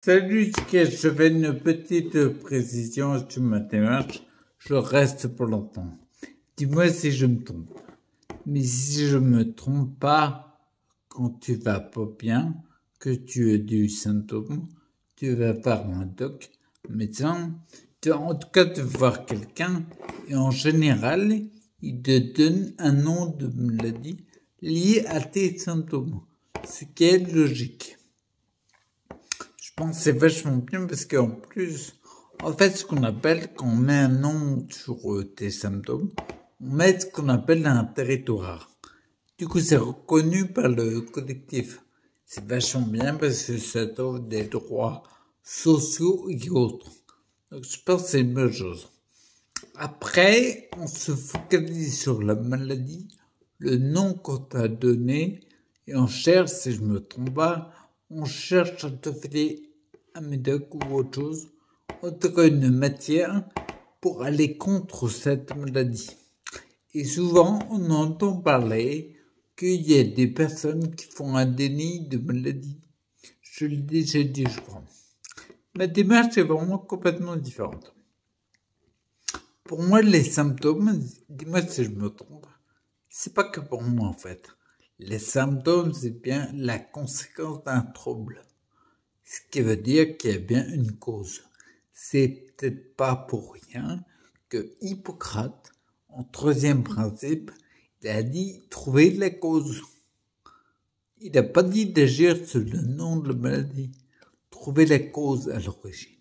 Salut, je fais une petite précision sur ma démarche. Je reste pour longtemps. Dis-moi si je me trompe. Mais si je me trompe pas, quand tu vas pas bien, que tu as du symptôme, tu vas voir un doc, médecin, en tout cas de voir quelqu'un, et en général, il te donne un nom de maladie lié à tes symptômes, ce qui est logique. Je pense que c'est vachement bien parce qu'en plus, en fait, ce qu'on appelle, quand on met un nom sur tes symptômes, on met ce qu'on appelle un territoire. Du coup, c'est reconnu par le collectif. C'est vachement bien parce que ça t'offre des droits sociaux et autres. Donc, je pense que c'est une bonne chose. Après, on se focalise sur la maladie, le nom qu'on t'a donné, et on cherche, si je me trompe pas, on cherche à te faire un médoc ou autre chose, en tout cas une matière, pour aller contre cette maladie. Et souvent, on entend parler qu'il y a des personnes qui font un déni de maladie. Je l'ai déjà dit, je crois. Ma démarche est vraiment complètement différente. Pour moi, les symptômes, dis-moi si je me trompe, c'est pas que pour moi en fait. Les symptômes, c'est bien la conséquence d'un trouble. Ce qui veut dire qu'il y a bien une cause. C'est peut-être pas pour rien que Hippocrate, en troisième principe, il a dit trouver la cause. Il n'a pas dit d'agir sur le nom de la maladie. Trouver la cause à l'origine.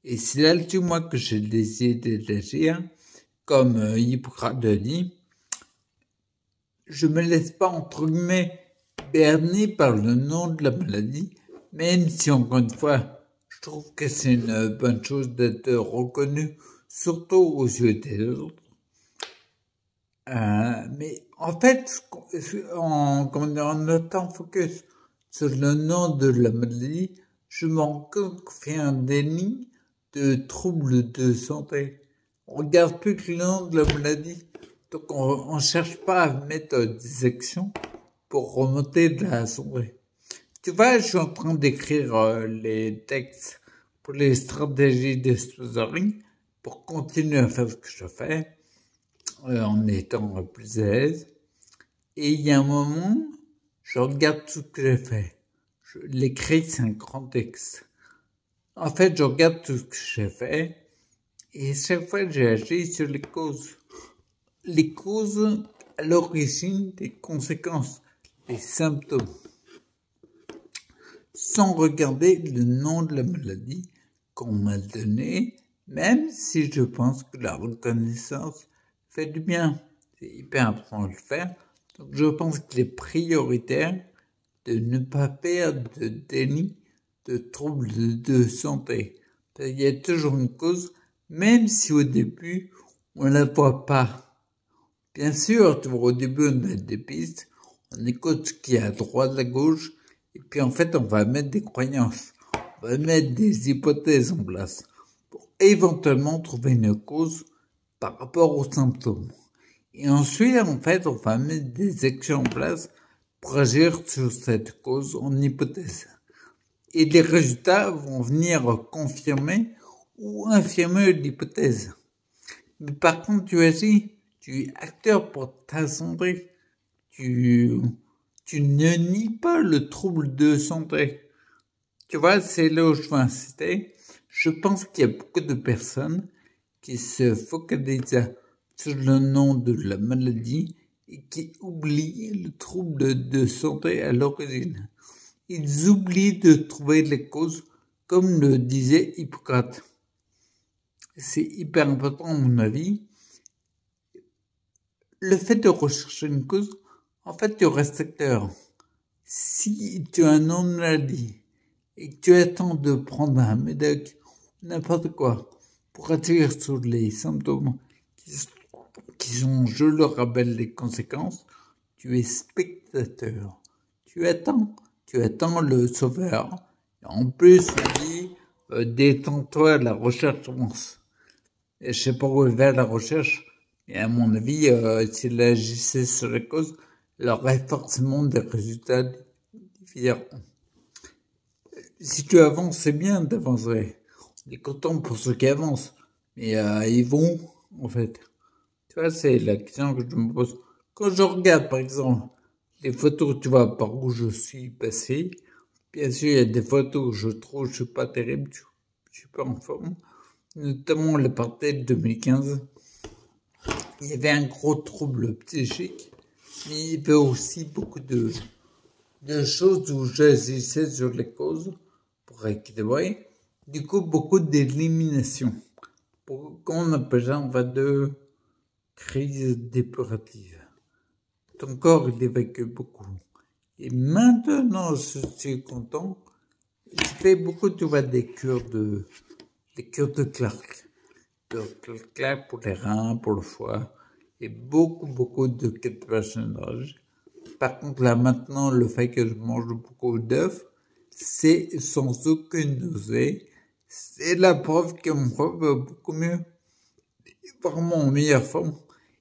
Et c'est là-dessus, moi, que j'ai décidé d'agir, comme Hippocrate dit, je me laisse pas, entre guillemets, berner par le nom de la maladie, même si, encore une fois, je trouve que c'est une bonne chose d'être reconnu, surtout aux yeux des autres. Mais en fait, en notant focus sur le nom de la maladie, je m'en compte qu'on fait un déni de troubles de santé. On regarde plus que le nom de la maladie. Donc on cherche pas à mettre des actions pour remonter de la santé. Tu vois, je suis en train d'écrire les textes pour les stratégies de sponsoring pour continuer à faire ce que je fais en étant plus à l'aise. Et il y a un moment, je regarde tout ce que j'ai fait. L'écrit, c'est un grand texte. En fait, je regarde tout ce que j'ai fait et chaque fois, j'ai agi sur les causes. Les causes à l'origine des conséquences, les symptômes. Sans regarder le nom de la maladie qu'on m'a donné, même si je pense que la reconnaissance fait du bien. C'est hyper important de le faire. Donc je pense qu'il est prioritaire de ne pas perdre de déni de troubles de santé. Il y a toujours une cause, même si au début, on ne la voit pas. Bien sûr, au début, on a des pistes, on écoute ce qu'il y a à droite, à gauche, et puis en fait, on va mettre des croyances, on va mettre des hypothèses en place pour éventuellement trouver une cause par rapport aux symptômes. Et ensuite, en fait, on va mettre des actions en place pour agir sur cette cause en hypothèse. Et les résultats vont venir confirmer ou infirmer l'hypothèse. Mais par contre, tu agis, tu es acteur pour ta santé. Tu ne nies pas le trouble de santé. Tu vois, c'est là où je veux insister. Je pense qu'il y a beaucoup de personnes qui se focalisent sur le nom de la maladie et qui oublient le trouble de santé à l'origine. Ils oublient de trouver les causes, comme le disait Hippocrate. C'est hyper important à mon avis. Le fait de rechercher une cause, en fait, tu restes acteur. Si tu as un nom de maladie et que tu attends de prendre un médoc, n'importe quoi, pour agir sur les symptômes qui sont, je le rappelle, les conséquences, tu es spectateur. Tu attends le sauveur. Et en plus, on dit, détends-toi, la recherche avance. Et je sais pas où va la recherche, mais à mon avis, s'il agissait sur la cause, il aurait forcément des résultats différents. si tu avances, c'est bien d'avancer. On est content pour ceux qui avancent. Mais ils vont, en fait. Tu vois, c'est la question que je me pose. Quand je regarde, par exemple, les photos, tu vois, par où je suis passé, bien sûr, il y a des photos où je trouve que je suis pas terrible, je suis pas en forme. Notamment le party de 2015. Il y avait un gros trouble psychique, mais il y avait aussi beaucoup de choses où j'agissais sur les causes pour équilibrer. Du coup, beaucoup d'élimination. Qu'on appelle ça, en fait, de crise dépurative. Ton corps, il évacue beaucoup. Et maintenant, je suis content. Je fais beaucoup, tu vois, des cures de Clark. De Clark pour les reins, pour le foie. Et beaucoup de ketogène. Par contre, là, maintenant, le fait que je mange beaucoup d'œufs, c'est sans aucune nausée. C'est la preuve que mon corps va beaucoup mieux. Vraiment en meilleure forme.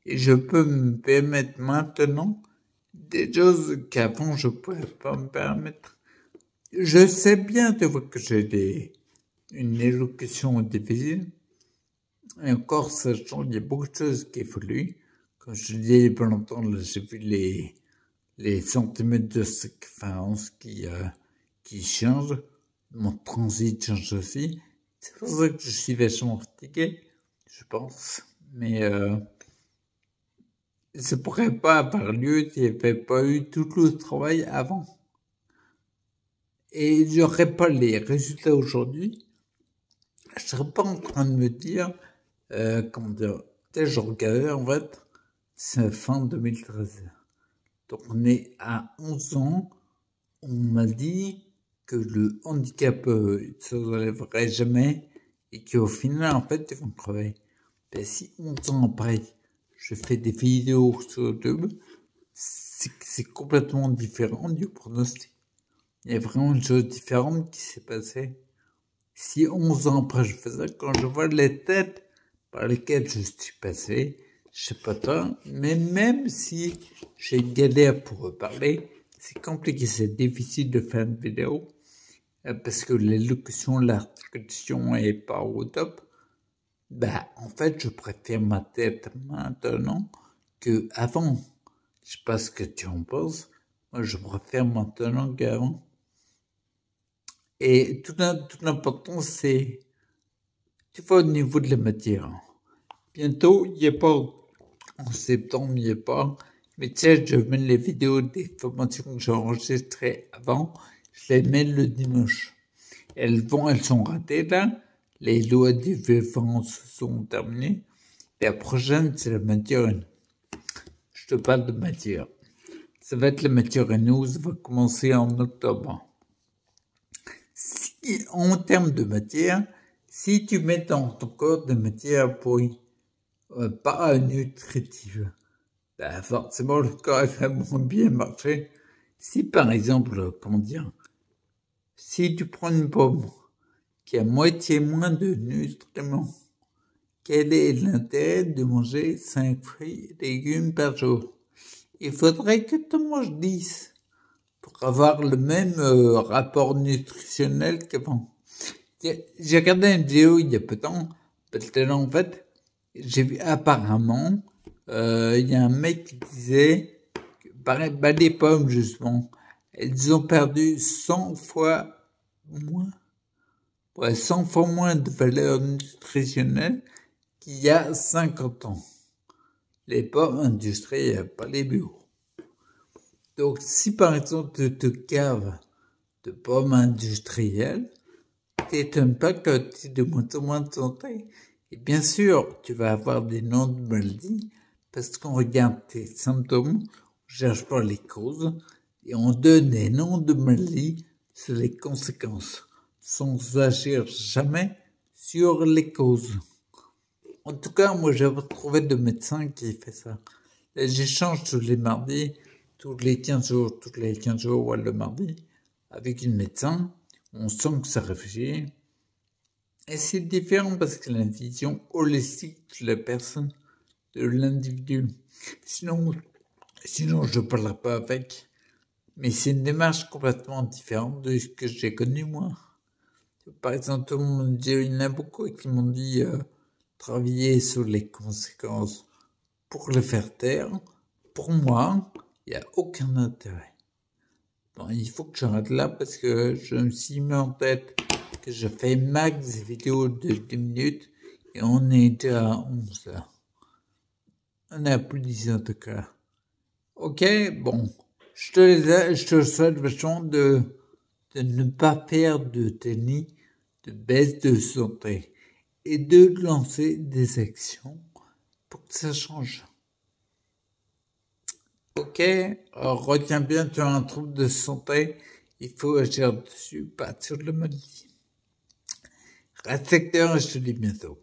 Et je peux me permettre maintenant des choses qu'avant je pouvais pas me permettre. Je sais bien, tu vois, que j'ai une élocution difficile. Et encore, sachant qu'il y a beaucoup de choses qui évoluent. Comme je te disais il y a pas longtemps, là, j'ai vu les centimètres de circonférence qui changent. Mon transit change aussi. C'est pour ça que je suis vachement fatigué, je pense. Mais ça pourrait pas avoir lieu s'il n'y avait pas eu tout le travail avant. Et j'aurais pas les résultats aujourd'hui. Je serais pas en train de me dire, comment dire, peut-être je regardais en fait, c'est fin 2013. Donc on est à 11 ans, on m'a dit que le handicap ne se relèverait jamais et qu'au final, en fait, ils vont crever. Ben, si 11 ans après, je fais des vidéos sur YouTube, c'est complètement différent du pronostic. Il y a vraiment une chose différente qui s'est passée. Si 11 ans après je fais ça, quand je vois les têtes par lesquelles je suis passé, je sais pas toi, mais même si j'ai galère pour parler, c'est compliqué, c'est difficile de faire une vidéo, parce que l'élocution, l'articulation est pas au top. Bah, en fait, je préfère ma tête maintenant que avant. Je sais pas ce que tu en penses. Moi, je préfère maintenant qu'avant. Et tout l'important, c'est, tu vois, au niveau de la matière. Bientôt, il n'y a pas, en septembre, il n'y a pas, mais tu sais, je mets les vidéos des formations que j'ai enregistrées avant, je les mets le dimanche. Elles sont ratées là. Les lois du vivant sont terminées. Et la prochaine, c'est la matière 1. Je te parle de matière. Ça va être la matière 1, ça va commencer en octobre. Si, en termes de matière, si tu mets dans ton corps des matières pas nutritives, ben forcément le corps va moins bien marcher. Si par exemple, comment dire, si tu prends une pomme qui a moitié moins de nutriments, quel est l'intérêt de manger 5 fruits et légumes par jour? Il faudrait que tu manges 10 pour avoir le même rapport nutritionnel qu'avant. J'ai regardé une vidéo il y a peu de temps, parce que là en fait, j'ai vu apparemment, il y a un mec qui disait, que, les pommes justement, elles ont perdu 100 fois moins, 100 fois moins de valeur nutritionnelle qu'il y a 50 ans. Les pommes industrielles, pas les bio. Donc, si par exemple tu te caves de pommes industrielles, t'étonnes pas que tu aies de moins en moins de santé. Et bien sûr, tu vas avoir des noms de maladies parce qu'on regarde tes symptômes, on cherche pas les causes et on donne des noms de maladies sur les conséquences, sans agir jamais sur les causes. En tout cas, moi, j'ai trouvé de médecin qui fait ça. J'échange tous les mardis, tous les 15 jours, ouais, le mardi, avec une médecin. On sent que ça réfléchit. Et c'est différent parce que la vision holistique de la personne, de l'individu. Sinon, je ne parlerai pas avec. Mais c'est une démarche complètement différente de ce que j'ai connu, moi. Par exemple, tout le monde dit, il y en a beaucoup qui m'ont dit travailler sur les conséquences pour le faire taire. Pour moi, il n'y a aucun intérêt. Bon, il faut que j'arrête là parce que je me suis mis en tête que je fais max des vidéos de 2 minutes et on est déjà à 11 heures. On est à plus de 10 en tout cas. Ok, bon. Je te souhaite vachement de ne pas faire de tennis, de baisse de santé et de lancer des actions pour que ça change. Ok, alors retiens bien, tu as un trouble de santé, il faut agir dessus, pas sur le maladie. Reste acteur et je te dis bientôt.